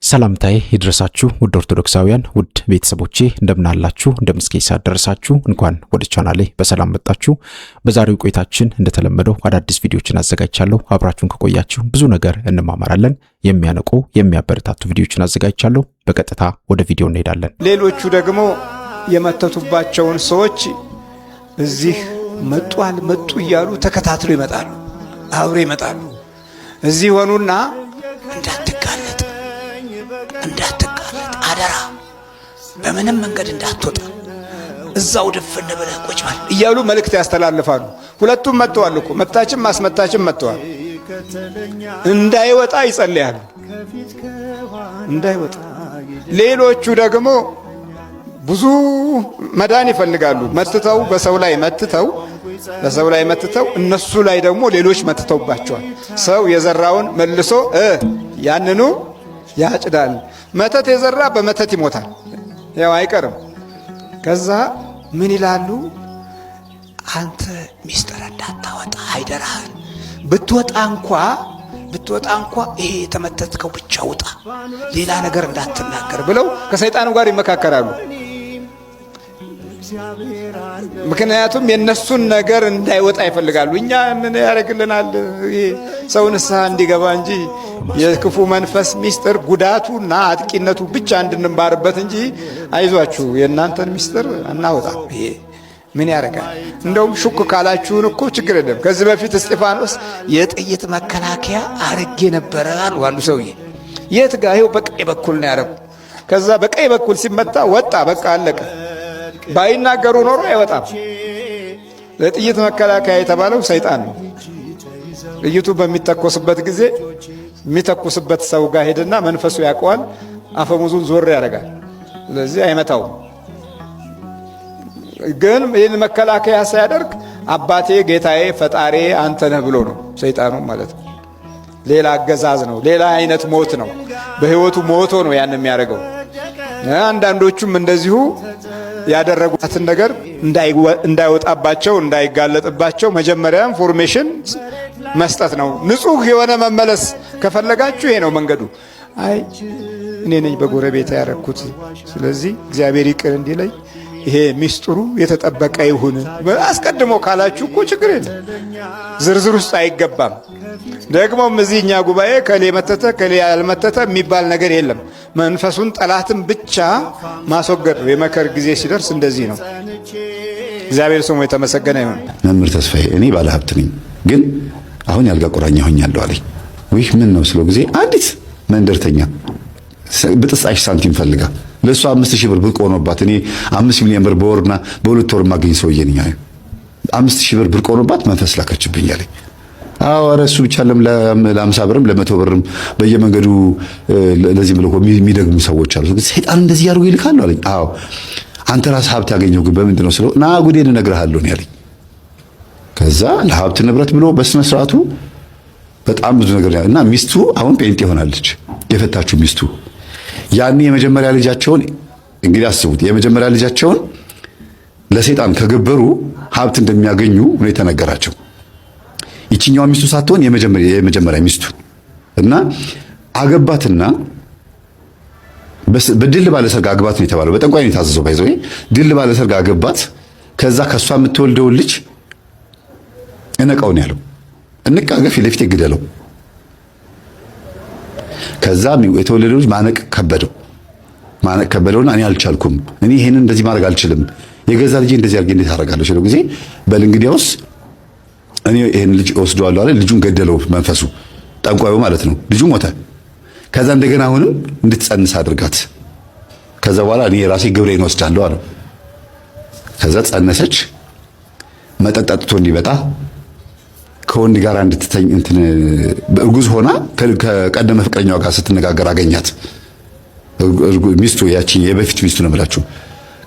ሰላምታዬ ይድረሳችሁ ውድ ኦርቶዶክሳውያን ውድ ቤተሰቦቼ እንደምናላችሁ እንደምስከይሳ ደረሳችሁ እንኳን ወደ ቻናሌ በሰላም መጣችሁ። በዛሬው ቆይታችን እንደተለመደው አዳዲስ ቪዲዮችን አዘጋጅቻለሁ። አብራችሁን ከቆያችሁ ብዙ ነገር እንማማራለን። የሚያነቁ የሚያበረታቱ ቪዲዮችን አዘጋጅቻለሁ። በቀጥታ ወደ ቪዲዮ እንሄዳለን። ሌሎቹ ደግሞ የመተቱባቸውን ሰዎች እዚህ መጡ አልመጡ እያሉ ተከታትለው ይመጣሉ፣ አብረው ይመጣሉ። እዚህ ሆኑና እንዳትጋለጥ አደራ፣ በምንም መንገድ እንዳትወጣ፣ እዛው ድፍን ብለህ ቁጭ በል እያሉ መልእክት ያስተላልፋሉ። ሁለቱም መጥተዋል እኮ መታችም ማስመታችም መጥተዋል። እንዳይወጣ ይጸልያሉ፣ እንዳይወጣ። ሌሎቹ ደግሞ ብዙ መዳን ይፈልጋሉ። መትተው በሰው ላይ መትተው እነሱ ላይ ደግሞ ሌሎች መትተውባቸዋል። ሰው የዘራውን መልሶ ያንኑ ያጭዳል። መተት የዘራ በመተት ይሞታል፣ ያው አይቀርም። ከዛ ምን ይላሉ? አንተ ሚስጥር እንዳታወጣ አይደራህን፣ ብትወጣ እንኳ ይሄ የተመተትከው ብቻ ውጣ፣ ሌላ ነገር እንዳትናገር ብለው ከሰይጣኑ ጋር ይመካከራሉ። ምክንያቱም የነሱን ነገር እንዳይወጣ ይፈልጋሉ። እኛ ምን ያደርግልናል ሰው ንስሐ እንዲገባ እንጂ የክፉ መንፈስ ሚስጥር ጉዳቱና አጥቂነቱ ብቻ እንድንባርበት እንጂ አይዟችሁ የእናንተን ሚስጥር አናወጣም። ይሄ ምን ያደርጋል? እንደውም ሹክ ካላችሁን እኮ ችግር የለም። ከዚህ በፊት እስጢፋኖስ የጥይት መከላከያ አርጌ ነበረ አሉ ሰውዬ። የት ጋር? ይኸው በቀኝ በኩል ነው ያደረጉ። ከዛ በቀኝ በኩል ሲመታ ወጣ፣ በቃ አለቀ። ባይናገሩ ኖሮ አይወጣም። ለጥይት መከላከያ የተባለው ሰይጣን ነው። ጥይቱ በሚተኮስበት ጊዜ የሚተኩስበት ሰው ጋር ሄድና መንፈሱ ያውቀዋል፣ አፈሙዙን ዞር ያደርጋል። ስለዚህ አይመታውም። ግን ይህን መከላከያ ሳያደርግ አባቴ ጌታዬ ፈጣሪ አንተ ነህ ብሎ ነው ሰይጣኑ ማለት ነው። ሌላ አገዛዝ ነው፣ ሌላ አይነት ሞት ነው። በህይወቱ ሞቶ ነው ያን የሚያደርገው። አንዳንዶቹም እንደዚሁ ያደረጉትን ነገር እንዳይወጣባቸው እንዳይጋለጥባቸው መጀመሪያ ኢንፎርሜሽን መስጠት ነው። ንጹህ የሆነ መመለስ ከፈለጋችሁ ይሄ ነው መንገዱ። አይ እኔ ነኝ በጎረቤት ያረኩት፣ ስለዚህ እግዚአብሔር ይቅር እንዲለኝ ይሄ ሚስጥሩ የተጠበቀ ይሁን አስቀድሞ ካላችሁ እኮ ችግር የለም። ዝርዝር ውስጥ አይገባም። ደግሞም እዚህኛ ጉባኤ ከሌ መተተ ከሌ ያልመተተ የሚባል ነገር የለም። መንፈሱን ጠላትን ብቻ ማስወገድ ነው። የመከር ጊዜ ሲደርስ እንደዚህ ነው። እግዚአብሔር ስሙ የተመሰገነ ይሁን። መምህር ተስፋዬ እኔ ባለ ሀብት ነኝ፣ ግን አሁን ያልጋ ቁራኛ ሆኛለሁ አለኝ። ይህ ምን ነው ስለው ጊዜ አንዲት መንደርተኛ ብጥስጣሽ ሳንቲም ፈልጋ ለእሷ 5000 ብር ብርቅ ሆኖባት፣ እኔ 5 ሚሊዮን ብር በወርና በሁለት ወር ማገኝ ሰውዬ ነኝ። 5000 ብር ብርቅ ሆኖባት መንፈስ ላከችብኝ አለኝ። አዎ ኧረ እሱ ብቻ ለ50 ብርም ለ100 ብርም በየመንገዱ ለዚህ ብለው የሚደግሙ ሰዎች አሉ። ሰይጣን እንደዚህ ያርጉ ይልካሉ አለኝ። አዎ አንተ ራስህ ሀብት ያገኘው ግን በምንድን ነው ስለው ና ጉዴን እነግርሃለሁ ነው ያለኝ። ከዛ ለሀብት ንብረት ብሎ በስነ ስርዓቱ በጣም ብዙ ነገር እና ሚስቱ አሁን ጴንጤ ሆናለች። የፈታችው ሚስቱ ያኔ የመጀመሪያ ልጃቸውን እንግዲህ አስቡት፣ የመጀመሪያ ልጃቸውን ለሰይጣን ከገበሩ ሀብት እንደሚያገኙ ነው የተነገራቸው። ይችኛዋ ሚስቱ ሳትሆን የመጀመሪያ ሚስቱ እና አገባትና በድል ባለ ሰርግ አግባት ነው የተባለው። በጠንቋይ ነው የታዘዘው። ባይዘው ድል ባለ ሰርግ አገባት። ከዛ ከሷ የምትወልደው ልጅ እነቃው ነው ያለው። እንቃገፍ ለፊት ይግደለው። ከዛ የተወለደው ልጅ ማነቅ ከበደውና እኔ አልቻልኩም፣ እኔ ይሄንን እንደዚህ ማድረግ አልችልም፣ የገዛ ልጄ እንደዚህ አድርጌ እንዴት አደርጋለሁ ሲለው ጊዜ በል እንግዲያውስ እኔ ይሄን ልጅ ወስደዋለሁ አለ። ልጁን ገደለው መንፈሱ፣ ጠንቋዩ ማለት ነው። ልጁ ሞተ። ከዛ እንደገና አሁንም እንድትጸንስ አድርጋት፣ ከዛ በኋላ እኔ ራሴ ግብሬን ወስዳለሁ አለ። ከዛ ጸነሰች። መጠጥ ጠጥቶ እንዲመጣ ከወንድ ጋር እንድትተኝ እርጉዝ ሆና ከቀደመ ፍቅረኛዋ ጋር ስትነጋገር አገኛት። ሚስቱ ያቺ የበፊት ሚስቱ ነው የምላችሁ።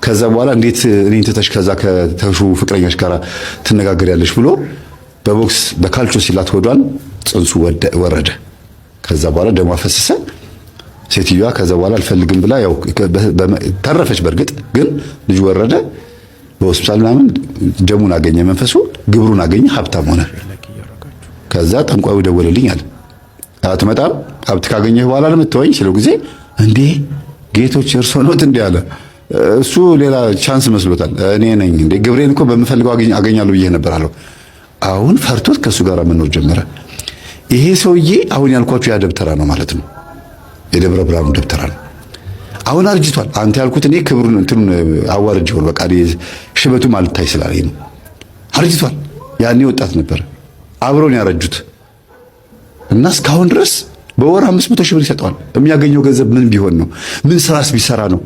ከዛ በኋላ እንዴት እኔን ትተሽ ከዛ ከተሹ ፍቅረኛሽ ጋር ትነጋገሪያለሽ ብሎ በቦክስ በካልቾ ሲላት ሆዷን ጽንሱ ወረደ። ከዛ በኋላ ደሟ ፈሰሰ። ሴትዮዋ ከዛ በኋላ አልፈልግም ብላ ያው ተረፈች። በእርግጥ ግን ልጁ ወረደ። በሆስፒታል ምናምን ደሙን አገኘ፣ መንፈሱ ግብሩን አገኘ፣ ሀብታም ሆነ። ከዛ ጠንቋዩ ደወለልኝ አለ። አትመጣም ሀብት ካገኘህ በኋላ ለምትወኝ ሲለው ጊዜ እንዴ ጌቶች እርሶ ነዎት እንዴ አለ። እሱ ሌላ ቻንስ መስሎታል። እኔ ነኝ እንዴ ግብሬን እኮ በምፈልገው አገኛለሁ ብዬ ነበር አለው። አሁን ፈርቶት ከሱ ጋር መኖር ጀመረ። ይሄ ሰውዬ አሁን ያልኳችሁ ያ ደብተራ ነው ማለት ነው። የደብረ ብርሃኑ ደብተራ ነው። አሁን አርጅቷል። አንተ ያልኩት እኔ ክብሩን እንትኑን አዋርጄው በቃ ሽበቱም አልታይ ስላለኝ ነው። አርጅቷል። ያኔ ወጣት ነበር። አብረውን ያረጁት እና እስካሁን ድረስ በወር 500 ሺህ ብር ይሰጠዋል። የሚያገኘው ገንዘብ ምን ቢሆን ነው? ምን ስራስ ቢሰራ ነው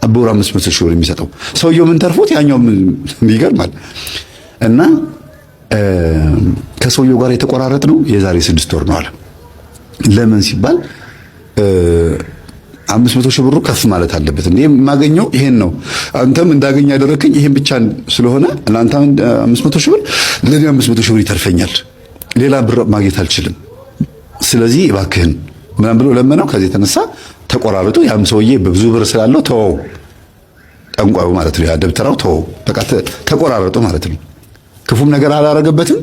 በወር 500 ሺህ ብር የሚሰጠው? ሰውየው ምን ተርፎት ያኛው ይገርማል። እና ከሰውየው ጋር የተቆራረጥ ነው የዛሬ 6 ወር ነው አለ። ለምን ሲባል 500 ሺህ ብሩ ከፍ ማለት አለበት። እንዴ የማገኘው ይሄን ነው፣ አንተም እንዳገኝ ያደረከኝ ይሄን ብቻ ስለሆነ ለአንተ 500 ሺህ ብር ለኔ 500 ሺህ ብር ይተርፈኛል፣ ሌላ ብር ማግኘት አልችልም። ስለዚህ እባክህን ምናምን ብሎ ለመነው። ከዚህ የተነሳ ተቆራረጡ። ያም ሰውዬ በብዙ ብር ስላለው ተወው፣ ጠንቋዩ ማለት ነው። ያ ደብተራው ተወው፣ በቃ ተቆራረጡ ማለት ነው። ክፉም ነገር አላረገበትም፣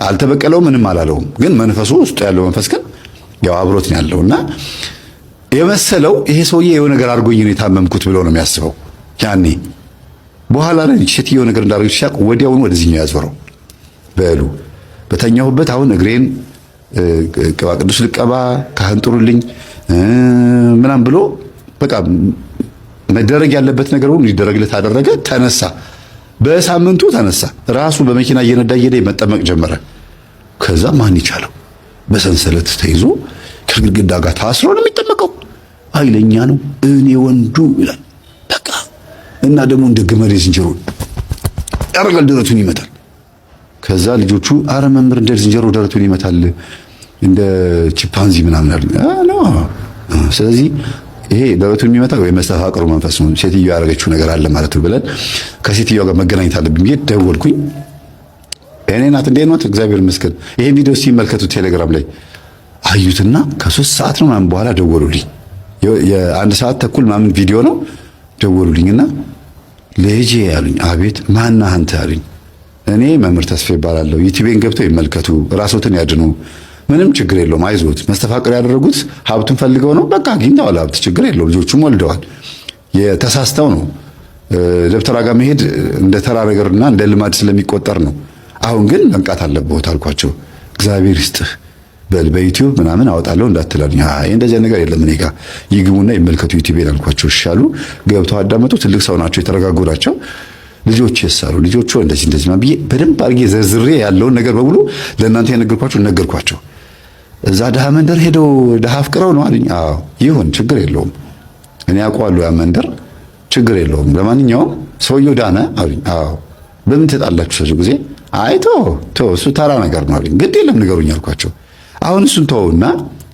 አልተበቀለው፣ ምንም አላለውም። ግን መንፈሱ ውስጥ ያለው መንፈስ ግን ያው አብሮት ነው ያለውና የመሰለው ይሄ ሰውዬ የሆነ ነገር አድርጎኝ ነው የታመምኩት ብሎ ነው የሚያስበው። ያኔ በኋላ ላይ ሴትየው ነገር እንዳደረገች ሲያውቅ ወዲያውኑ ወደዚህኛው ያዞረው። በሉ በተኛሁበት አሁን እግሬን ቅባ ቅዱስ ልቀባ ካህን ጥሩልኝ ምናምን ብሎ በቃ መደረግ ያለበት ነገር ሁሉ ሊደረግለት አደረገ። ተነሳ፣ በሳምንቱ ተነሳ። ራሱ በመኪና እየነዳ መጠመቅ ጀመረ። ከዛ ማን ይቻለው በሰንሰለት ተይዞ ከግድግዳ ጋር ታስሮ ነው የሚጠመቀው። ኃይለኛ ነው። እኔ ወንዱ ይላል በቃ። እና ደግሞ እንደ ግመል ዝንጀሮ ያረጋል፣ ደረቱን ይመታል። ከዛ ልጆቹ አረ መምህር እንደ ዝንጀሮ ደረቱን ይመታል እንደ ቺምፓንዚ ምናምን አለ። ስለዚህ ይሄ ደረቱን የሚመታው ወይ መስተፋቅሩ መንፈስ ነው፣ ሴትዮዋ ያደረገችው ነገር አለ ማለት ነው ብለን ከሴትዮዋ ጋር መገናኘት አለብኝ ብዬ ደወልኩኝ። እኔ ናት እንዴት ነው? እግዚአብሔር ይመስገን። ይሄን ቪዲዮ ሲመልከቱ ቴሌግራም ላይ አዩትና ከ3 ሰዓት ነው ምናምን በኋላ ደወሉልኝ። የ1 ሰዓት ተኩል ምናምን ቪዲዮ ነው። ደወሉልኝና ልጄ ያሉኝ። አቤት ማነህ አንተ ያሉኝ። እኔ መምህር ተስፋ ይባላለሁ። ዩቲዩብን ገብተው ይመልከቱ፣ ራስዎትን ያድኑ፣ ምንም ችግር የለውም፣ አይዞት። መስተፋቅር ያደረጉት ሀብቱን ፈልገው ነው። በቃ አግኝተዋል ሀብት፣ ችግር የለውም። ልጆቹም ወልደዋል። የተሳስተው ነው። ደብተራ ጋር መሄድ እንደ ተራ ነገርና እንደ ልማድ ስለሚቆጠር ነው። አሁን ግን መንቃት አለብዎት አልኳቸው። እግዚአብሔር ይስጥህ በል በዩቲዩብ ምናምን አወጣለሁ እንዳትላልኝ። አይ እንደዚህ ነገር የለም እኔ ጋር ይግቡና ይመልከቱ ዩቲዩብን አልኳቸው። እሻሉ ገብተው አዳመጡ። ትልቅ ሰው ናቸው፣ የተረጋጉ ናቸው። ልጆች ይሳሉ ልጆቹ እንደዚህ እንደዚህ ማለት ብዬ በደንብ አድርጌ ዘርዝሬ ያለውን ነገር በሙሉ ለእናንተ ነገርኳቸው። እዛ ደሃ መንደር ሄደው ደሃ አፍቅረው ነው አሉኝ። አዎ ይሁን ችግር የለውም እኔ አውቀዋለሁ ያ መንደር ችግር የለውም። ለማንኛውም ሰውየው ዳነ አሉኝ። አዎ በምን ተጣላችሁ ስለዚህ ጊዜ? አይ ተው እሱ ተራ ነገር ነው አሉኝ። ግድ የለም ንገሩኝ አልኳቸው። አሁን እሱን ተውና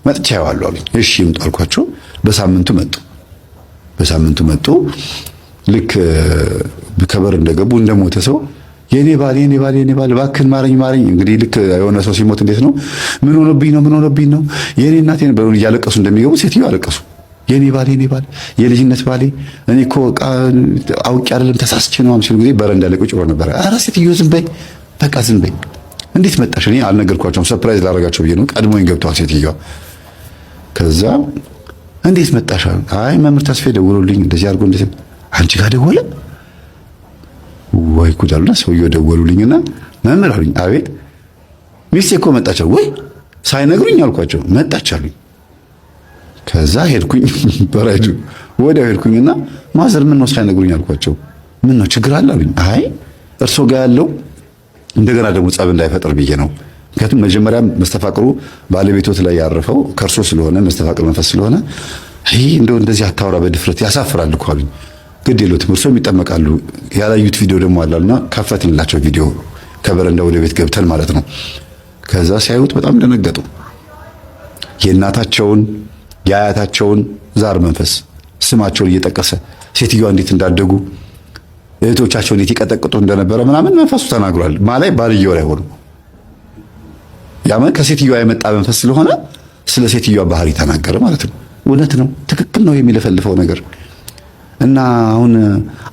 መጥቻ ያዋሉ አሉኝ። እሺ ይምጡ አልኳቸው። በሳምንቱ መጡ። ልክ ከበር እንደገቡ እንደሞተ ሰው የኔ ባል እባክህን ማረኝ። እንግዲህ ልክ የሆነ ሰው ሲሞት እንዴት ነው ምን ሆነብኝ ነው የኔ እናቴ በሉን እያለቀሱ እንደሚገቡ ሴትዮ አለቀሱ። የኔ ባል የልጅነት ባሌ እኔ እኮ አውቄ አይደለም ተሳስቼ ነው ሲሉ ጊዜ በረንዳ ላይ ቁጭ ብሎ ነበር። ኧረ ሴትዮ ዝም በይ በቃ ዝም በይ። እንዴት መጣሽ? እኔ አልነገርኳቸውም፣ ሰርፕራይዝ ላደርጋቸው ብዬ ነው። ቀድሞኝ ገብተዋል ሴትዮዋ። ከዛ እንዴት መጣሽ? አይ መምህር ተስፋዬ ደውሎልኝ እንደዚህ አድርጎ እንደዚህ። አንቺ ጋር ደወለ ወይ ጉድ አሉና ሰውየው ደወሉልኝና መምህር አሉኝ። አቤት ሚስቴ እኮ መጣች። ወይ ሳይነግሩኝ አልኳቸው። መጣች አሉኝ። ከዛ ሄድኩኝ በራይዱ ወዲያው ሄድኩኝና ማዘር ምን ነው ሳይነግሩኝ አልኳቸው። ምን ነው ችግር አለ አሉኝ። አይ እርሶ ጋር ያለው እንደገና ደግሞ ጸብ እንዳይፈጠር ብዬ ነው። ምክንያቱም መጀመሪያ መስተፋቅሩ ባለቤቶት ላይ ያረፈው ከእርሶ ስለሆነ መስተፋቅር መንፈስ ስለሆነ እንደዚህ አታውራ በድፍረት ያሳፍራል እኮ አሉኝ። ግድ የለውም እርሶም ይጠመቃሉ። ያላዩት ቪዲዮ ደግሞ አላሉና ከፈትንላቸው ቪዲዮ ከበረንዳ ወደ ቤት ገብተን ማለት ነው። ከዛ ሲያዩት በጣም ደነገጡ። የእናታቸውን የአያታቸውን ዛር መንፈስ ስማቸውን እየጠቀሰ ሴትዮዋ እንዴት እንዳደጉ እህቶቻቸው እንዴት ይቀጠቅጡ እንደነበረ ምናምን መንፈሱ ተናግሯል። ማላይ ባልየው ላይ ሆኖ ያመን ከሴትዮዋ የመጣ መንፈስ ስለሆነ ስለ ሴትዮዋ ባህሪ ተናገረ ማለት ነው። እውነት ነው፣ ትክክል ነው የሚለፈልፈው ነገር እና አሁን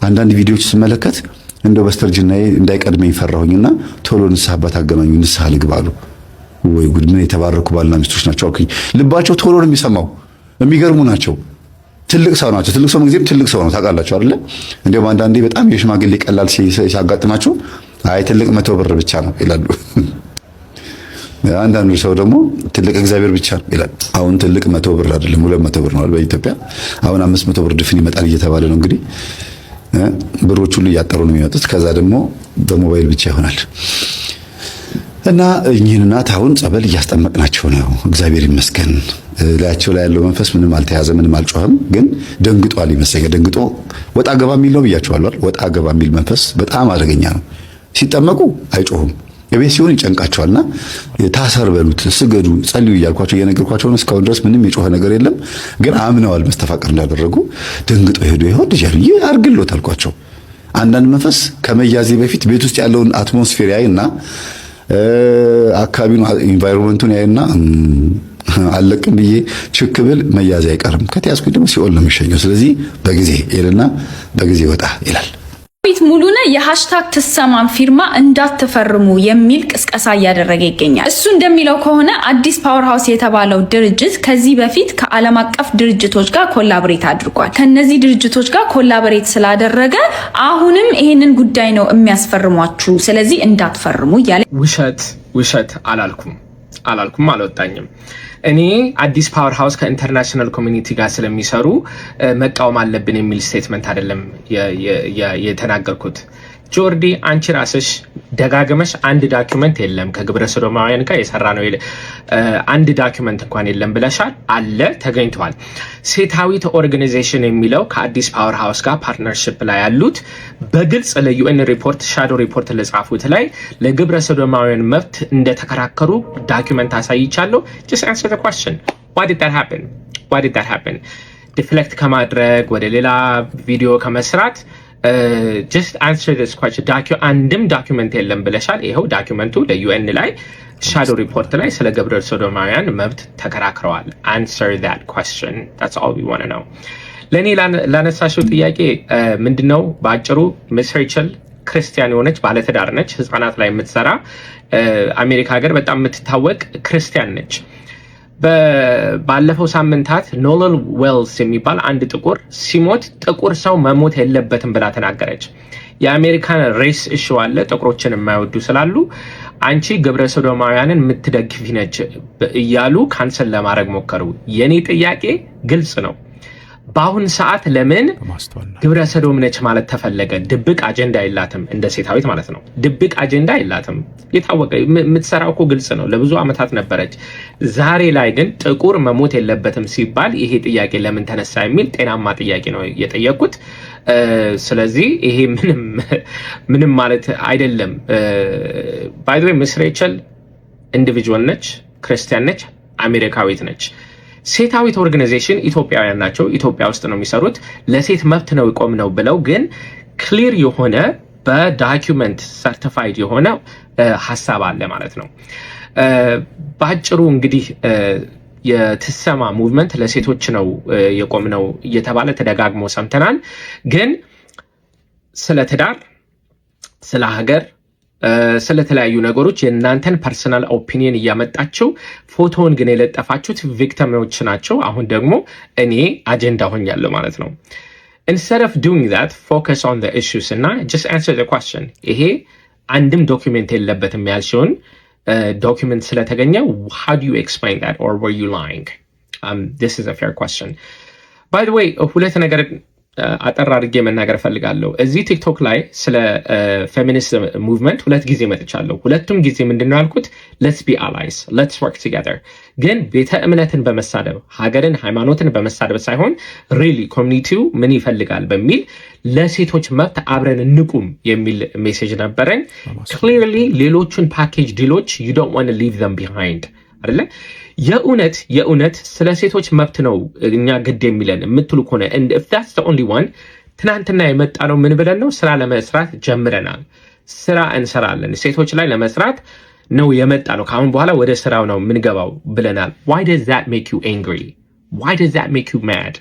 አንዳንድ ቪዲዮዎች ስመለከት እንደው በስተርጅናዬ እንዳይቀድመኝ ፈራሁኝና ቶሎ ንስሐ አባት አገናኙ ንስሐ ልግባሉ። ወይ ጉድ! ምን የተባረኩ ባልና ሚስቶች ናቸው አልኩኝ። ልባቸው ቶሎ ነው የሚሰማው። የሚገርሙ ናቸው። ትልቅ ሰው ናቸው። ትልቅ ሰው ጊዜም ትልቅ ሰው ነው ታውቃላችሁ አይደለ? እንደውም አንዳንዴ በጣም የሽማግሌ ቀላል ሲያጋጥማችሁ አይ ትልቅ 100 ብር ብቻ ነው ይላሉ። አንዳንዱ ሰው ደግሞ ትልቅ እግዚአብሔር ብቻ ነው ይላል። አሁን ትልቅ 100 ብር አይደለም 200 ብር ነው በኢትዮጵያ። አሁን 500 ብር ድፍን ይመጣል እየተባለ ነው እንግዲህ ብሮች ሁሉ እያጠሩ ነው የሚመጡት። ከዛ ደግሞ በሞባይል ብቻ ይሆናል። እና እኚህን እናት አሁን ጸበል እያስጠመቅናቸው ነው። እግዚአብሔር ይመስገን። ላያቸው ላይ ያለው መንፈስ ምንም አልተያዘ፣ ምንም አልጮህም። ግን ደንግጧል ይመስለኛል። ደንግጦ ወጣ ገባ የሚል ነው ብያቸዋለሁ። ወጣ ገባ የሚል መንፈስ በጣም አደገኛ ነው። ሲጠመቁ አይጮሁም፣ የቤት ሲሆን ይጨንቃቸዋልና ታሰር በሉት፣ ስገዱ፣ ጸልዩ እያልኳቸው እየነገርኳቸው ነው። እስካሁን ድረስ ምንም የጮኸ ነገር የለም። ግን አምነዋል መስተፋቅር እንዳደረጉ። ደንግጦ ሄዶ ይሆን ልጅ አርግሎት አልኳቸው። አንዳንድ መንፈስ ከመያዜ በፊት ቤት ውስጥ ያለውን አትሞስፌር ያይና አካባቢውን ኢንቫይሮንመንቱን ያይና አለቅም ብዬ ችክብል መያዝ አይቀርም። ከተያዝኩኝ ደግሞ ሲኦል ነው የሚሸኘው። ስለዚህ በጊዜ ይልና በጊዜ ወጣ ይላል። ዳዊት ሙሉነህ የሃሽታግ ትሰማን ፊርማ እንዳትፈርሙ የሚል ቅስቀሳ እያደረገ ይገኛል። እሱ እንደሚለው ከሆነ አዲስ ፓወር ሃውስ የተባለው ድርጅት ከዚህ በፊት ከዓለም አቀፍ ድርጅቶች ጋር ኮላቦሬት አድርጓል። ከነዚህ ድርጅቶች ጋር ኮላቦሬት ስላደረገ አሁንም ይሄንን ጉዳይ ነው የሚያስፈርሟችሁ፣ ስለዚህ እንዳትፈርሙ እያለ ውሸት አላልኩም አልወጣኝም። እኔ አዲስ ፓወር ሃውስ ከኢንተርናሽናል ኮሚኒቲ ጋር ስለሚሰሩ መቃወም አለብን የሚል ስቴትመንት አይደለም የተናገርኩት። ጆርዲ አንቺ ራስሽ ደጋግመሽ አንድ ዳኪመንት የለም ከግብረ ሰዶማውያን ጋር የሰራ ነው አንድ ዳኪመንት እንኳን የለም ብለሻል። አለ፣ ተገኝቷል። ሴታዊት ኦርጋናይዜሽን የሚለው ከአዲስ ፓወር ሃውስ ጋር ፓርትነርሺፕ ላይ ያሉት በግልጽ ለዩኤን ሪፖርት ሻዶ ሪፖርት ለጻፉት ላይ ለግብረ ሰዶማውያን መብት እንደተከራከሩ ዳኪመንት አሳይቻለሁ። just answer the question. why did that happen? ዲፍሌክት ከማድረግ ወደ ሌላ ቪዲዮ ከመስራት just answer this question. አንድም ዳኪመንት የለም ብለሻል። ይኸው ዳኪመንቱ ለዩኤን ላይ ሻዶ ሪፖርት ላይ ስለ ግብረ ሰዶማውያን መብት ተከራክረዋል። answer that question. that's all we want to know. ለእኔ ላነሳሽው ጥያቄ ምንድነው? በአጭሩ ሚስ ሬቸል ክርስቲያን የሆነች ባለትዳር ነች። ህፃናት ላይ የምትሰራ አሜሪካ ሀገር በጣም የምትታወቅ ክርስቲያን ነች። ባለፈው ሳምንታት ኖላን ዌልስ የሚባል አንድ ጥቁር ሲሞት ጥቁር ሰው መሞት የለበትም ብላ ተናገረች። የአሜሪካን ሬስ ኢሹ አለ፣ ጥቁሮችን የማይወዱ ስላሉ አንቺ ግብረ ሰዶማውያንን የምትደግፊ ነች እያሉ ካንሰል ለማድረግ ሞከሩ። የኔ ጥያቄ ግልጽ ነው። በአሁን ሰዓት ለምን ግብረ ሰዶም ነች ማለት ተፈለገ? ድብቅ አጀንዳ የላትም፣ እንደ ሴታዊት ማለት ነው። ድብቅ አጀንዳ የላትም፣ የታወቀ የምትሰራው እኮ ግልጽ ነው። ለብዙ ዓመታት ነበረች። ዛሬ ላይ ግን ጥቁር መሞት የለበትም ሲባል ይሄ ጥያቄ ለምን ተነሳ የሚል ጤናማ ጥያቄ ነው የጠየቁት። ስለዚህ ይሄ ምንም ማለት አይደለም። ባይ ዘ ዌይ ሚስ ሬቸል ኢንዲቪጁዋል ነች፣ ክርስቲያን ነች፣ አሜሪካዊት ነች። ሴታዊት ኦርጋናይዜሽን ኢትዮጵያውያን ናቸው፣ ኢትዮጵያ ውስጥ ነው የሚሰሩት። ለሴት መብት ነው ይቆም ነው ብለው ግን ክሊር የሆነ በዳኪመንት ሰርቲፋይድ የሆነ ሀሳብ አለ ማለት ነው። በአጭሩ እንግዲህ የትሰማ ሙቭመንት ለሴቶች ነው የቆም ነው እየተባለ ተደጋግሞ ሰምተናል። ግን ስለ ትዳር፣ ስለ ሀገር፣ ስለተለያዩ ነገሮች የእናንተን ፐርሰናል ኦፒኒየን እያመጣችሁ ፎቶውን ግን የለጠፋችሁት ቪክቲሞች ናቸው። አሁን ደግሞ እኔ አጀንዳ ሆኛለሁ ማለት ነው። instead of doing that focus on the issues እና just answer the question. ይሄ አንድም ዶክመንት የለበትም ያልሽውን ዶክመንት ስለተገኘ how do you explain that, or were you lying? This is a fair question. By the way, ሁለት ነገር አጠር አድርጌ መናገር ፈልጋለሁ። እዚህ ቲክቶክ ላይ ስለ ፌሚኒስት ሙቭመንት ሁለት ጊዜ መጥቻለሁ። ሁለቱም ጊዜ ምንድነው ያልኩት? let's be allies, let's work together። ግን ቤተ እምነትን በመሳደብ ሀገርን፣ ሃይማኖትን በመሳደብ ሳይሆን really ኮሚኒቲው ምን ይፈልጋል በሚል ለሴቶች መብት አብረን እንቁም የሚል ሜሴጅ ነበረኝ። clearly ሌሎቹን ፓኬጅ ዲሎች you don't want to leave them behind አይደለ? የእውነት ስለ ሴቶች መብት ነው እኛ ግድ የሚለን የምትሉ ከሆነ and if that's the only one ትናንትና የመጣ ነው ምን ብለን ነው? ስራ ለመስራት ጀምረናል። ስራ እንሰራለን። ሴቶች ላይ ለመስራት ነው የመጣ ነው። ከአሁን በኋላ ወደ ስራው ነው የምንገባው ብለናል። why does that make you angry? why does that make you mad?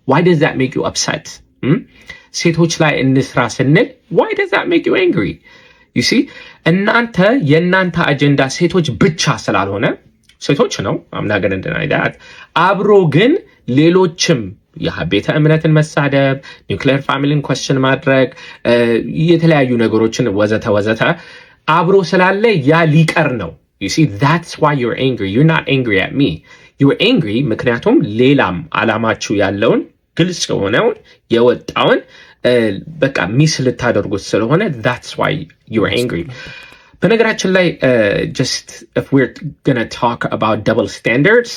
why does that make you upset? ሴቶች ላይ እንስራ ስንል why does that make you angry? you see የእናንተ አጀንዳ ሴቶች ብቻ ስላልሆነ ሴቶች ነው አምናገን እንደናይዳት አብሮ ግን ቤተ እምነትን መሳደብ፣ ኒውክሊየር ፋሚሊን ኮስችን ማድረግ፣ የተለያዩ ነገሮችን ወዘተ ወዘተ አብሮ ስላለ ያ ሊቀር ነው። you see that's why you're angry. You're not angry at me. You're angry ምክንያቱም ሌላም አላማችሁ ያለውን ግልጽ የሆነውን የወጣውን በቃ ሚስ ልታደርጉት ስለሆነ that's why you're angry. በነገራችን ላይ just if we're gonna talk about double standards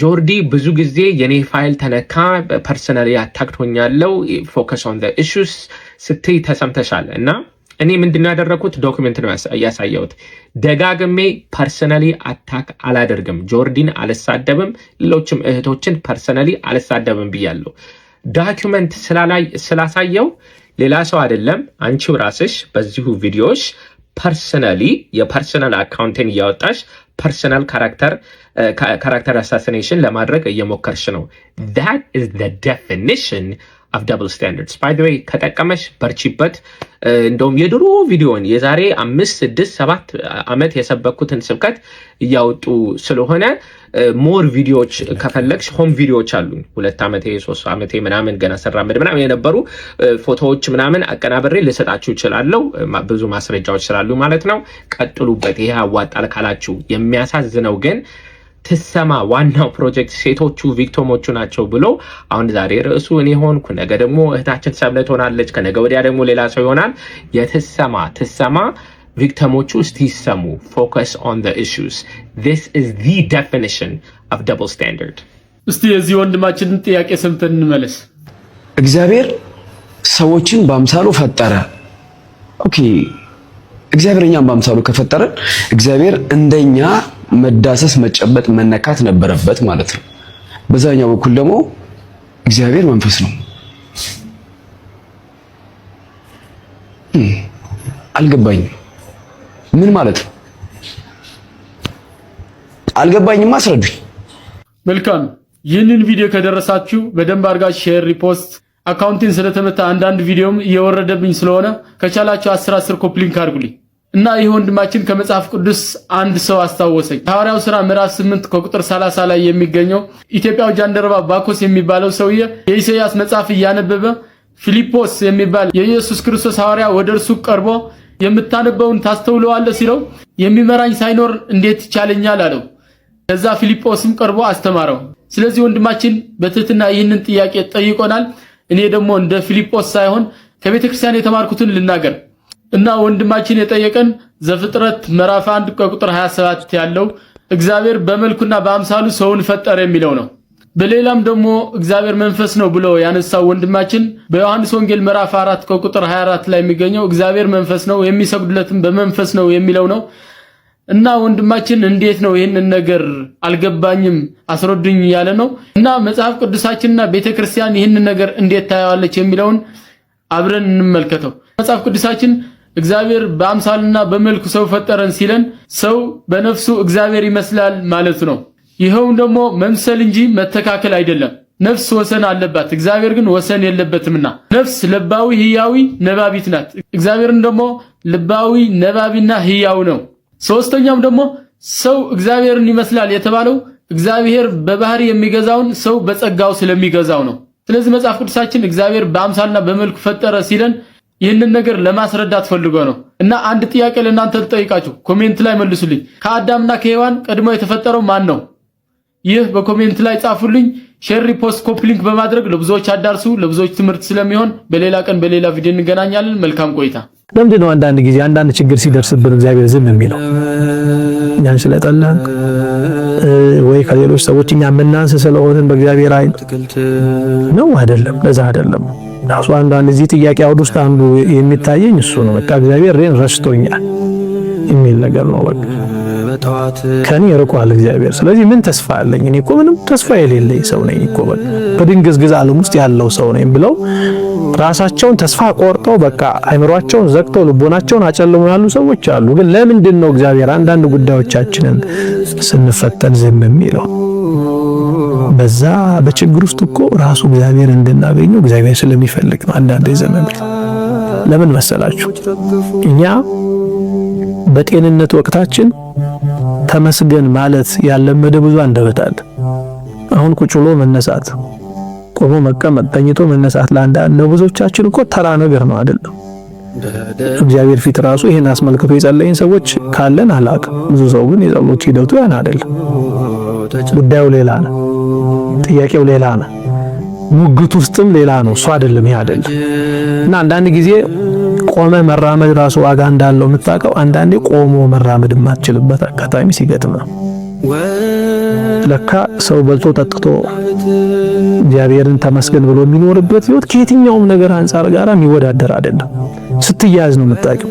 ጆርዲ ብዙ ጊዜ የኔ ፋይል ተነካ ፐርሰናሊ አታክት ሆኛለሁ ፎከስ ኦን ዘ ኢሹስ ስትይ ተሰምተሻል እና እኔ ምንድነው ያደረኩት ዶክመንት ነው ያሳየሁት ደጋግሜ ፐርሰናሊ አታክ አላደርግም ጆርዲን አልሳደብም ሌሎችም እህቶችን ፐርሰናሊ አልሳደብም ብያለሁ ዶክመንት ስላሳየው ሌላ ሰው አይደለም አንቺው ራስሽ በዚሁ ቪዲዮሽ ፐርሰናሊ የፐርሰናል አካውንትን ያወጣሽ ፐርሰናል ካራክተር አሳሲኔሽን ለማድረግ እየሞከርሽ ነው that is the definition of double standards. By the way ከጠቀመሽ በርቺበት እንደውም የድሮ ቪዲዮን የዛሬ 5 6 7 አመት የሰበኩትን ስብከት እያወጡ ስለሆነ ሞር ቪዲዮዎች ከፈለግሽ ሆም ቪዲዮዎች አሉ 2 አመቴ 3 አመቴ ምናምን ገና ሰራመድ ምናምን የነበሩ ፎቶዎች ምናምን አቀናብሬ ልሰጣችሁ እችላለሁ ብዙ ማስረጃዎች ስላሉ ማለት ነው ቀጥሉበት ይሄ አዋጣል ካላችሁ የሚያሳዝነው ግን ትሰማ ዋናው ፕሮጀክት ሴቶቹ ቪክቲሞቹ ናቸው ብሎ አሁን ዛሬ ርዕሱ እኔ ሆንኩ ነገ ደግሞ እህታችን ሰብለት ሆናለች ከነገ ወዲያ ደግሞ ሌላ ሰው ይሆናል ትሰማ ቪክቲሞቹ እስቲሰሙ focus on the issues this is the definition of double standard እስቲ የዚህ ወንድማችንን ጥያቄ ሰምተን እንመለስ እግዚአብሔር ሰዎችን በአምሳሉ ፈጠረ ኦኬ እግዚአብሔር እኛን በአምሳሉ ከፈጠረ እግዚአብሔር እንደኛ መዳሰስ መጨበጥ መነካት ነበረበት ማለት ነው በዛኛው በኩል ደግሞ እግዚአብሔር መንፈስ ነው አልገባኝም ምን ማለት ነው አልገባኝም አስረዱኝ መልካም ይህንን ቪዲዮ ከደረሳችሁ በደንብ አድርጋችሁ ሼር ሪፖስት አካውንቲን ስለተመታ አንዳንድ ቪዲዮም እየወረደብኝ ስለሆነ ከቻላችሁ 10 ኮፕሊንክ አድርጉልኝ እና ይህ ወንድማችን ከመጽሐፍ ቅዱስ አንድ ሰው አስታወሰኝ ሐዋርያው ሥራ ምዕራፍ 8 ከቁጥር 30 ላይ የሚገኘው ኢትዮጵያው ጃንደረባ ባኮስ የሚባለው ሰውዬ የኢሳይያስ መጽሐፍ እያነበበ ፊሊጶስ የሚባል የኢየሱስ ክርስቶስ ሐዋርያ ወደርሱ ቀርቦ የምታነበውን ታስተውለዋለህ ሲለው የሚመራኝ ሳይኖር እንዴት ይቻለኛል አለው ከዛ ፊሊጶስም ቀርቦ አስተማረው ስለዚህ ወንድማችን በትህትና ይህንን ጥያቄ ጠይቆናል እኔ ደግሞ እንደ ፊሊጶስ ሳይሆን ከቤተክርስቲያን የተማርኩትን ልናገር እና ወንድማችን የጠየቀን ዘፍጥረት ምዕራፍ 1 ቁጥር 27 ያለው እግዚአብሔር በመልኩና በአምሳሉ ሰውን ፈጠረ የሚለው ነው በሌላም ደግሞ እግዚአብሔር መንፈስ ነው ብሎ ያነሳው ወንድማችን በዮሐንስ ወንጌል ምዕራፍ 4 ቁጥር 24 ላይ የሚገኘው እግዚአብሔር መንፈስ ነው የሚሰግዱለትም በመንፈስ ነው የሚለው ነው እና ወንድማችን እንዴት ነው ይሄንን ነገር አልገባኝም አስረዱኝ ያለ ነው እና መጽሐፍ ቅዱሳችንና ቤተክርስቲያን ይሄንን ነገር እንዴት ታያዋለች የሚለውን አብረን እንመልከተው መጽሐፍ ቅዱሳችን እግዚአብሔር በአምሳልና በመልኩ ሰው ፈጠረን ሲለን ሰው በነፍሱ እግዚአብሔር ይመስላል ማለት ነው ይሄው ደግሞ መምሰል እንጂ መተካከል አይደለም ነፍስ ወሰን አለባት እግዚአብሔር ግን ወሰን የለበትምና ነፍስ ልባዊ ህያዊ ነባቢት ናት እግዚአብሔርን ደግሞ ልባዊ ነባቢና ህያው ነው ሶስተኛም ደግሞ ሰው እግዚአብሔርን ይመስላል የተባለው እግዚአብሔር በባህሪ የሚገዛውን ሰው በጸጋው ስለሚገዛው ነው ስለዚህ መጽሐፍ ቅዱሳችን እግዚአብሔር በአምሳልና በመልኩ ፈጠረ ሲለን ይህንን ነገር ለማስረዳት ፈልጎ ነው እና አንድ ጥያቄ ለእናንተ ልጠይቃችሁ ኮሜንት ላይ መልሱልኝ ከአዳምና ከሔዋን ቀድሞ የተፈጠረው ማን ነው ይህ በኮሜንት ላይ ጻፉልኝ ሼር ሪፖስት ኮፕሊንክ በማድረግ ለብዙዎች አዳርሱ ለብዙዎች ትምህርት ስለሚሆን በሌላ ቀን በሌላ ቪዲዮ እንገናኛለን መልካም ቆይታ ለምንድነው አንዳንድ ጊዜ አንዳንድ ችግር ሲደርስብን እግዚአብሔር ዝም የሚለው ያን ስለጠላን ወይ ከሌሎች ሰዎች እኛ ምናንስ ስለሆነን በእግዚአብሔር አይን ነው አይደለም ለዛ አይደለም ራሱ አንዳንድ እዚህ ጥያቄ አውድ ውስጥ አንዱ የሚታየኝ እሱ ነው በቃ እግዚአብሔር ረስቶኛል የሚል ነገር ነው በቃ ከኔ ርቋል እግዚአብሔር ስለዚህ ምን ተስፋ አለኝ እኔ እኮ ምንም ተስፋ የሌለኝ ሰው ነኝ እኮ በቃ በድንግዝግዝ ዓለም ውስጥ ያለው ሰው ነኝ ብለው ራሳቸውን ተስፋ ቆርጠው በቃ አይምሮአቸውን ዘግተው ልቦናቸውን አጨልመው ያሉ ሰዎች አሉ ግን ለምንድን ነው እግዚአብሔር አንዳንድ ጉዳዮቻችንን ስንፈተን ዝም የሚለው በዛ በችግር ውስጥ እኮ ራሱ እግዚአብሔር እንድናገኘው እግዚአብሔር ስለሚፈልግ ነው አንዳንድ ዘመን ለምን መሰላችሁ እኛ በጤንነት ወቅታችን ተመስገን ማለት ያለመደ ብዙ አንደበት አለ አሁን ቁጭ ብሎ መነሳት ቆሞ መቀመጥ፣ ተኝቶ መነሳት ለአንዳንድ ለብዙዎቻችን እኮ ተራ ነገር ነው አይደለም? እግዚአብሔር ፊት ራሱ ይሄን አስመልክቶ የጸለይን ሰዎች ካለን አላውቅም። ብዙ ሰው ግን የጸሎት ሂደቱ ያን አይደለም። ጉዳዩ ሌላ ነው፣ ጥያቄው ሌላ ነው፣ ሙግት ውስጥም ሌላ ነው። እሱ አይደለም ይሄ አይደለም። እና አንዳንድ ጊዜ ቆመ መራመድ ራሱ ዋጋ እንዳለው የምታውቀው አንዳንዴ ቆሞ መራመድ የማትችልበት አጋጣሚ ሲገጥም ነው። ለካ ሰው በልቶ ጠጥቶ እግዚአብሔርን ተመስገን ብሎ የሚኖርበት ህይወት ከየትኛውም ነገር አንፃር ጋር የሚወዳደር አይደለም። ስትያዝ ነው የምታውቀው።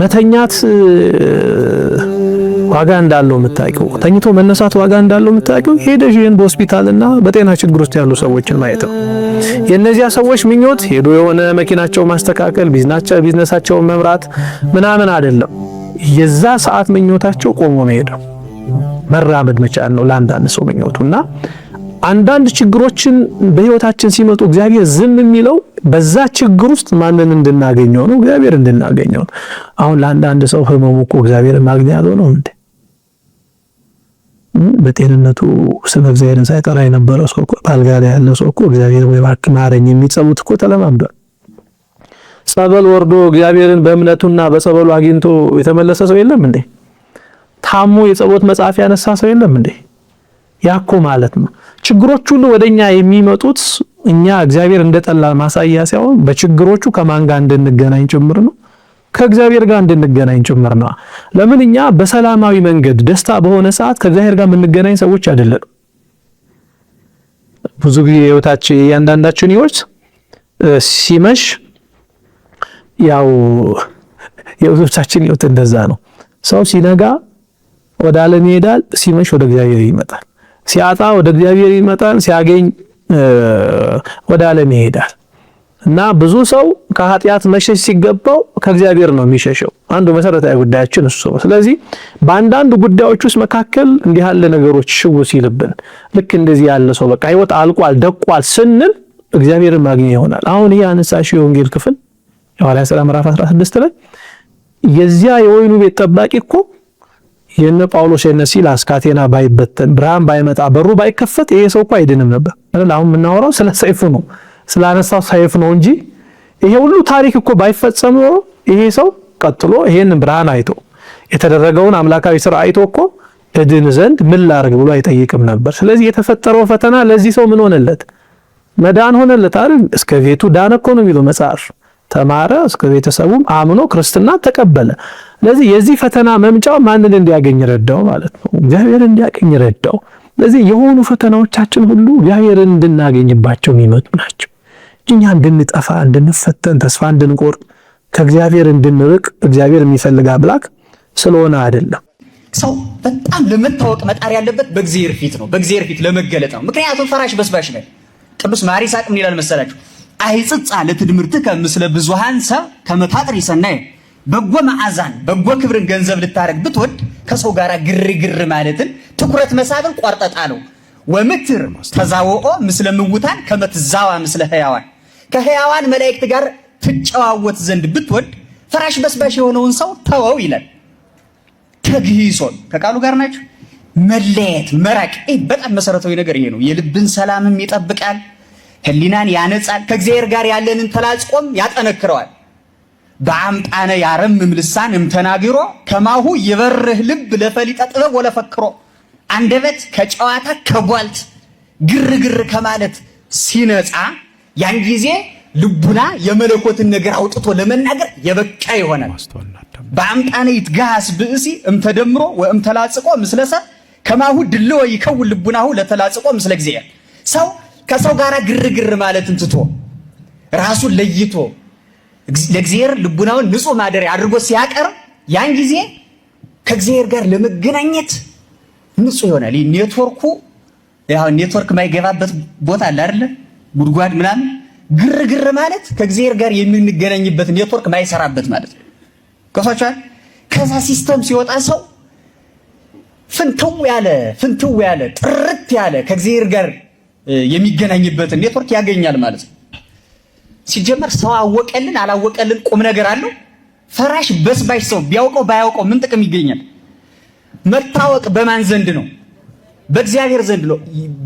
መተኛት ዋጋ እንዳለው የምታውቀው፣ ተኝቶ መነሳት ዋጋ እንዳለው የምታውቀው ሄደሽ በሆስፒታልና በጤና ችግር ውስጥ ያሉ ሰዎችን ማየት ነው። የእነዚያ ሰዎች ምኞት ሄዶ የሆነ መኪናቸው ማስተካከል፣ ቢዝነሳቸውን መምራት ምናምን አይደለም። የዛ ሰዓት ምኞታቸው ቆሞ መሄድ ነው፣ መራመድ መቻል ነው ለአንዳንድ ሰው ምኞቱና አንዳንድ ችግሮችን በህይወታችን ሲመጡ እግዚአብሔር ዝም የሚለው በዛ ችግር ውስጥ ማንን እንድናገኘው ነው? እግዚአብሔር እንድናገኘው ነው። አሁን ለአንዳንድ ሰው ህመሙ እኮ እግዚአብሔር ማግኘት ነው እንዴ? በጤንነቱ ስለ እግዚአብሔርን ሳይጠራ የነበረው ሰው እኮ ባልጋ ላይ ያለ ሰው እኮ እግዚአብሔር ወይ እባክህ ማረኝ የሚጸሉት እኮ ተለማምዷል። ጸበል ወርዶ እግዚአብሔርን በእምነቱና በጸበሉ አግኝቶ የተመለሰ ሰው የለም እንዴ? ታሞ የጸሎት መጽሐፍ ያነሳ ሰው የለም እንዴ? ያኮ ማለት ነው ችግሮች ሁሉ ወደኛ የሚመጡት እኛ እግዚአብሔር እንደጠላ ማሳያ ሳይሆን በችግሮቹ ከማን ጋር እንድንገናኝ ጭምር ነው፣ ከእግዚአብሔር ጋር እንድንገናኝ ጭምር ነው። ለምን እኛ በሰላማዊ መንገድ ደስታ በሆነ ሰዓት ከእግዚአብሔር ጋር የምንገናኝ ሰዎች አይደለም። ብዙ ጊዜ ህይወታችን ያንዳንዳችን ህይወት ሲመሽ ያው የብዙዎቻችን ህይወት እንደዛ ነው። ሰው ሲነጋ ወደ ዓለም ይሄዳል፣ ሲመሽ ወደ እግዚአብሔር ይመጣል። ሲያጣ ወደ እግዚአብሔር ይመጣል፣ ሲያገኝ ወደ ዓለም ይሄዳል። እና ብዙ ሰው ከኃጢአት መሸሽ ሲገባው ከእግዚአብሔር ነው የሚሸሸው። አንዱ መሰረታዊ ጉዳያችን እሱ ነው። ስለዚህ በአንዳንድ ጉዳዮች ውስጥ መካከል እንዲህ ያለ ነገሮች ሽው ሲልብን ልክ እንደዚህ ያለ ሰው በቃ ህይወት አልቋል ደቋል ስንል እግዚአብሔርን ማግኘት ይሆናል። አሁን ይሄ አነሳሽ የወንጌል ክፍል የሐዋርያት ሥራ ምዕራፍ 16 ላይ የዚያ የወይኑ ቤት ጠባቂ እኮ የነ ጳውሎስ የነ ሲላስ ካቴና ባይበተን ብርሃን ባይመጣ በሩ ባይከፈት ይሄ ሰው እኮ አይድንም ነበር አይደል? አሁን የምናወራው ስለ ሰይፉ ነው፣ ስላነሳው ሰይፍ ነው እንጂ ይሄ ሁሉ ታሪክ እኮ ባይፈጸም ኖሮ ይሄ ሰው ቀጥሎ ይሄን ብርሃን አይቶ የተደረገውን አምላካዊ ስራ አይቶ እኮ እድን ዘንድ ምን ላርግ ብሎ አይጠይቅም ነበር። ስለዚህ የተፈጠረው ፈተና ለዚህ ሰው ምን ሆነለት? መዳን ሆነለት አይደል? እስከ ቤቱ ዳነ እኮ ነው የሚለው መጽሐፍ። ተማረ፣ እስከ ቤተሰቡም አምኖ ክርስትና ተቀበለ። ስለዚህ የዚህ ፈተና መምጫው ማንን እንዲያገኝ ረዳው ማለት ነው? እግዚአብሔር እንዲያገኝ ረዳው። ስለዚህ የሆኑ ፈተናዎቻችን ሁሉ እግዚአብሔርን እንድናገኝባቸው የሚመጡ ናቸው። እኛ እንድንጠፋ፣ እንድንፈተን፣ ተስፋ እንድንቆርጥ፣ ከእግዚአብሔር እንድንርቅ እግዚአብሔር የሚፈልግ አምላክ ስለሆነ አይደለም። ሰው በጣም ለመታወቅ መጣር ያለበት በእግዚአብሔር ፊት ነው፣ በእግዚአብሔር ፊት ለመገለጥ ነው። ምክንያቱም ፈራሽ በስባሽ ነው። ቅዱስ ማር ይስሐቅ ምን ይላል መሰላችሁ? አይጽጻ ለትድምርትከ ምስለ ብዙሃን ሰብ ከመታጥር ይሰናይ። በጎ መዓዛን በጎ ክብርን ገንዘብ ልታረግ ብትወድ ከሰው ጋር ግርግር ማለትን ትኩረት መሳብን ቆርጠጣ ነው። ወምትር ተዛወኦ ምስለ ምውታን ከመትዛዋ ምስለ ሕያዋን። ከሕያዋን መላእክት ጋር ትጨዋወት ዘንድ ብትወድ ፈራሽ በስባሽ የሆነውን ሰው ተወው ይላል። ተግሂሶን ከቃሉ ጋር ናቸው። መለየት መራቅ፣ በጣም መሰረታዊ ነገር ይሄ ነው። የልብን ሰላምም ይጠብቃል፣ ህሊናን ያነጻል፣ ከእግዚአብሔር ጋር ያለንን ተላጽቆም ያጠነክረዋል። በአምጣነ ያረምም ልሳን እምተናግሮ ከማሁ ይበርህ ልብ ለፈሊጠ ጥበብ ወለፈክሮ። አንደበት ከጨዋታ ከቧልት ግርግር ከማለት ሲነጻ ያን ጊዜ ልቡና የመለኮትን ነገር አውጥቶ ለመናገር የበቃ ይሆናል። በአምጣነ ይትጋስ ብእሲ እምተደምሮ ወእምተላጽቆ ምስለ ሰብ ከማሁ ድልዎ ይከውን ልቡናሁ ለተላጽቆ ምስለ እግዚአብሔር። ሰው ከሰው ጋር ግርግር ማለትን ትቶ ራሱን ለይቶ ለእግዚአብሔር ልቡናውን ንጹህ ማደሪያ አድርጎ ሲያቀርብ ያን ጊዜ ከእግዚአብሔር ጋር ለመገናኘት ንጹህ ይሆናል። ኔትወርኩ ያው ኔትወርክ ማይገባበት ቦታ አለ አይደለ? ጉድጓድ ምናምን። ግርግር ማለት ከእግዚአብሔር ጋር የምንገናኝበት ኔትወርክ ማይሰራበት ማለት ነው። ከፋቻል ከዛ ሲስተም ሲወጣ ሰው ፍንትው ያለ ጥርት ያለ ከእግዚአብሔር ጋር የሚገናኝበት ኔትወርክ ያገኛል ማለት ነው። ሲጀመር ሰው አወቀልን አላወቀልን ቁም ነገር አለው። ፈራሽ በስባሽ ሰው ቢያውቀው ባያውቀው ምን ጥቅም ይገኛል? መታወቅ በማን ዘንድ ነው? በእግዚአብሔር ዘንድ ነው።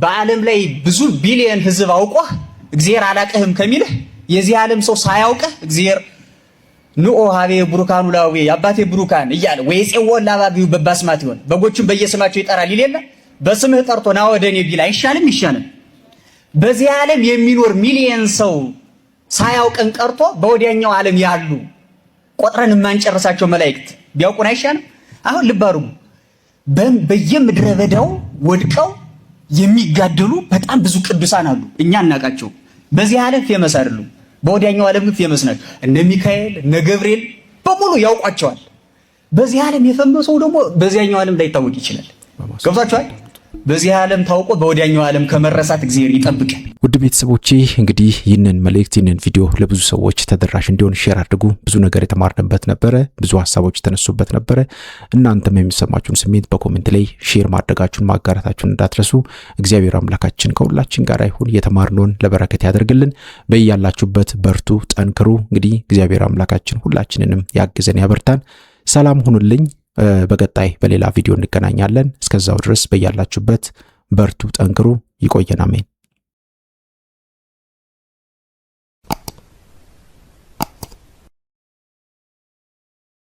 በዓለም ላይ ብዙ ቢሊየን ህዝብ አውቆህ እግዚአብሔር አላቀህም ከሚልህ የዚህ ዓለም ሰው ሳያውቅህ እግዚአብሔር ንኦ ሀቤ ብሩካኑ ላዌ አባቴ ብሩካን እያለ ወይ ጽወል ላባቢው በባስማት ይሆን በጎቹን በየስማቸው ይጠራል ይሌለ በስምህ ጠርቶ ና ወደኔ ቢል አይሻልም? ይሻላል። በዚህ ዓለም የሚኖር ሚሊየን ሰው ሳያውቅን ቀርቶ በወዲያኛው ዓለም ያሉ ቆጥረን የማንጨርሳቸው መላእክት ቢያውቁን አይሻልም? አሁን ልብ አድርጉ። በየምድረ በዳው ወድቀው የሚጋደሉ በጣም ብዙ ቅዱሳን አሉ። እኛ እናውቃቸው። በዚህ ዓለም ፌመስ አይደሉም። በወዲያኛው ዓለም ግን ፌመስ ናቸው። እነ ሚካኤል እነ ገብርኤል በሙሉ ያውቋቸዋል። በዚህ ዓለም የፈመሰው ደግሞ በዚያኛው ዓለም ላይ ይታወቅ ይችላል። ገብታችኋል? በዚህ ዓለም ታውቆ በወዲያኛው ዓለም ከመረሳት እግዚአብሔር ይጠብቀን። ውድ ቤተሰቦቼ እንግዲህ ይህንን መልእክት ይህንን ቪዲዮ ለብዙ ሰዎች ተደራሽ እንዲሆን ሼር አድርጉ። ብዙ ነገር የተማርንበት ነበረ፣ ብዙ ሀሳቦች የተነሱበት ነበረ። እናንተም የሚሰማችሁን ስሜት በኮሜንት ላይ ሼር ማድረጋችሁን ማጋራታችሁን እንዳትረሱ። እግዚአብሔር አምላካችን ከሁላችን ጋር ይሁን፣ የተማርነውን ለበረከት ያደርግልን። በያላችሁበት በርቱ፣ ጠንክሩ። እንግዲህ እግዚአብሔር አምላካችን ሁላችንንም ያግዘን ያበርታን። ሰላም ሁኑልኝ። በቀጣይ በሌላ ቪዲዮ እንገናኛለን። እስከዛው ድረስ በያላችሁበት በርቱ፣ ጠንክሩ። ይቆየን። አሜን።